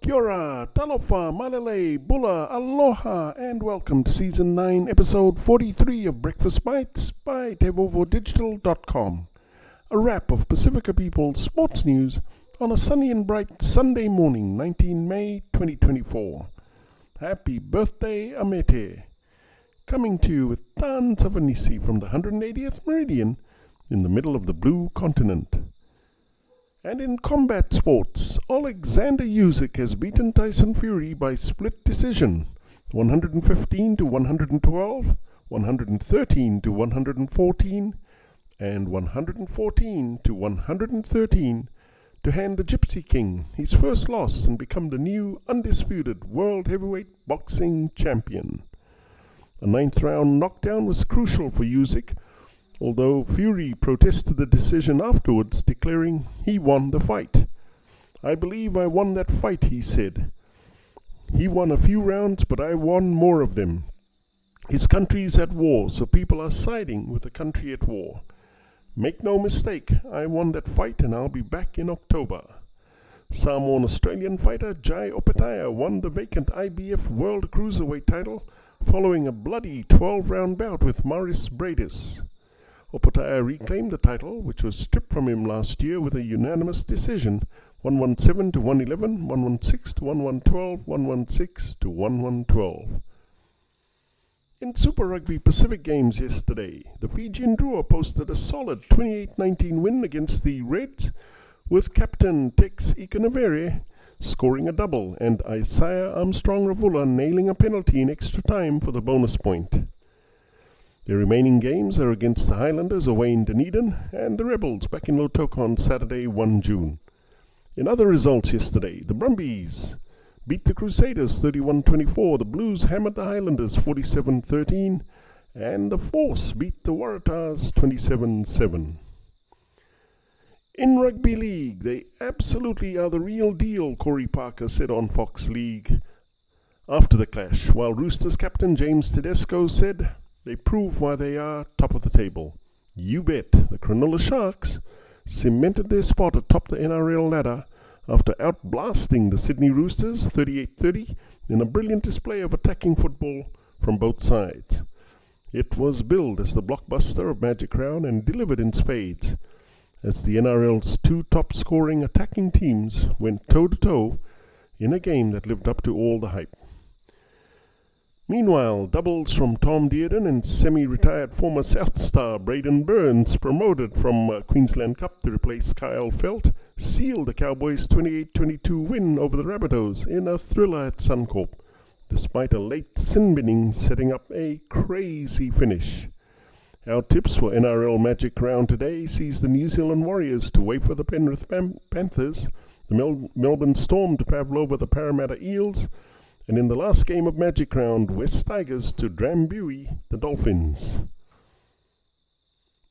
Kia ora, talofa, malele, bula, aloha, and welcome to Season 9, Episode 43 of Breakfast Bites by TevovoDigital.com. A wrap of Pacifica People's sports news on a sunny and bright Sunday morning, 19 May 2024. Happy birthday, Amete! Coming to you with tons of Anisi from the 180th meridian in the middle of the blue continent. And in combat sports, Alexander Usyk has beaten Tyson Fury by split decision, 115 to 112, 113 to 114, and 114 to 113 to hand the Gypsy King his first loss and become the new undisputed world heavyweight boxing champion. A ninth round knockdown was crucial for Usyk, although Fury protested the decision afterwards, declaring he won the fight. "I believe I won that fight," he said. "He won a few rounds, but I won more of them. His country is at war, so people are siding with the country at war. Make no mistake, I won that fight and I'll be back in October." Samoan-Australian fighter Jai Opetaia won the vacant IBF World Cruiserweight title following a bloody 12-round bout with Maurice Bradis. Opetaia reclaimed the title, which was stripped from him last year with a unanimous decision, 117 to 111, 116 to 1112, 116 to 1112. In Super Rugby Pacific Games yesterday, the Fijian Drua posted a solid 28-19 win against the Reds, with captain Tex Ikanavere scoring a double and Isaiah Armstrong-Ravula nailing a penalty in extra time for the bonus point. The remaining games are against the Highlanders away in Dunedin and the Rebels back in Lautoka on Saturday, 1 June. In other results yesterday, the Brumbies beat the Crusaders 31-24, the Blues hammered the Highlanders 47-13, and the Force beat the Waratahs 27-7. In Rugby League, they absolutely are the real deal, Corey Parker said on Fox League after the clash, while Roosters captain James Tedesco said, "They prove why they are top of the table." You bet, the Cronulla Sharks cemented their spot atop the NRL ladder after outblasting the Sydney Roosters 38-30 in a brilliant display of attacking football from both sides. It was billed as the blockbuster of Magic Round and delivered in spades, as the NRL's two top-scoring attacking teams went toe-to-toe in a game that lived up to all the hype. Meanwhile, doubles from Tom Dearden and semi-retired former South star Braden Burns, promoted from Queensland Cup to replace Kyle Felt, sealed the Cowboys' 28-22 win over the Rabbitohs in a thriller at Suncorp, despite a late sin binning setting up a crazy finish. Our tips for NRL Magic Round today sees the New Zealand Warriors to wafer the Penrith Panthers, the Melbourne Storm to pavlova the Parramatta Eels, and in the last game of Magic Round, West Tigers to Drambuie the Dolphins.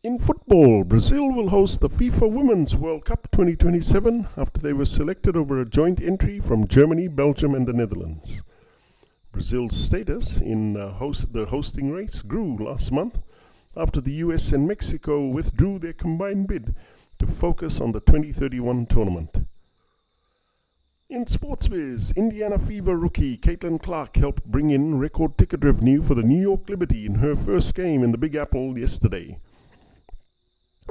In football, Brazil will host the FIFA Women's World Cup 2027 after they were selected over a joint entry from Germany, Belgium and the Netherlands. Brazil's status in the hosting race grew last month after the US and Mexico withdrew their combined bid to focus on the 2031 tournament. In sports biz, Indiana Fever rookie Caitlin Clark helped bring in record ticket revenue for the New York Liberty in her first game in the Big Apple yesterday.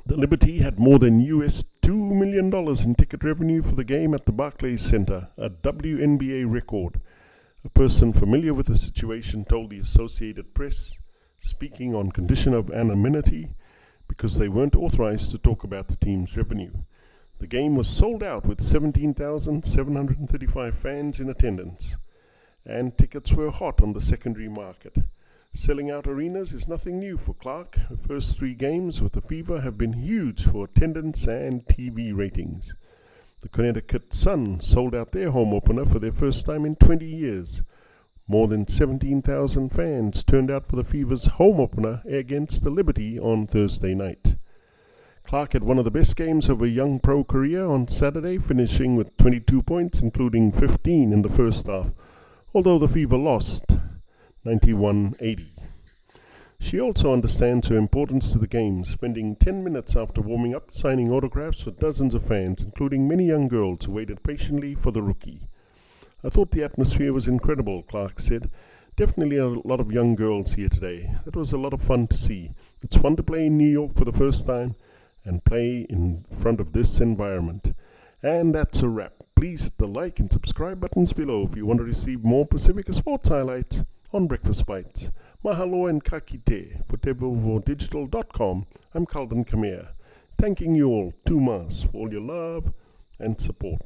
The Liberty had more than US $2 million in ticket revenue for the game at the Barclays Center, a WNBA record. A person familiar with the situation told the Associated Press, speaking on condition of anonymity because they weren't authorized to talk about the team's revenue. The game was sold out with 17,735 fans in attendance, and tickets were hot on the secondary market. Selling out arenas is nothing new for Clark. The first 3 games with the Fever have been huge for attendance and TV ratings. The Connecticut Sun sold out their home opener for their first time in 20 years. More than 17,000 fans turned out for the Fever's home opener against the Liberty on Thursday night. Clark had one of the best games of her young pro career on Saturday, finishing with 22 points, including 15 in the first half, although the Fever lost 91-80. She also understands her importance to the game, spending 10 minutes after warming up signing autographs for dozens of fans, including many young girls who waited patiently for the rookie. I thought the atmosphere was incredible, Clark said. Definitely a lot of young girls here today. That was a lot of fun to see. It's fun to play in New York for the first time and play in front of this environment. And that's a wrap. Please hit the like and subscribe buttons below if you want to receive more Pacifica sports highlights on Breakfast Bites. Mahalo and kakite for TevovoDigital.com. I'm Calvin Kamea, thanking you all, Tumas, for all your love and support.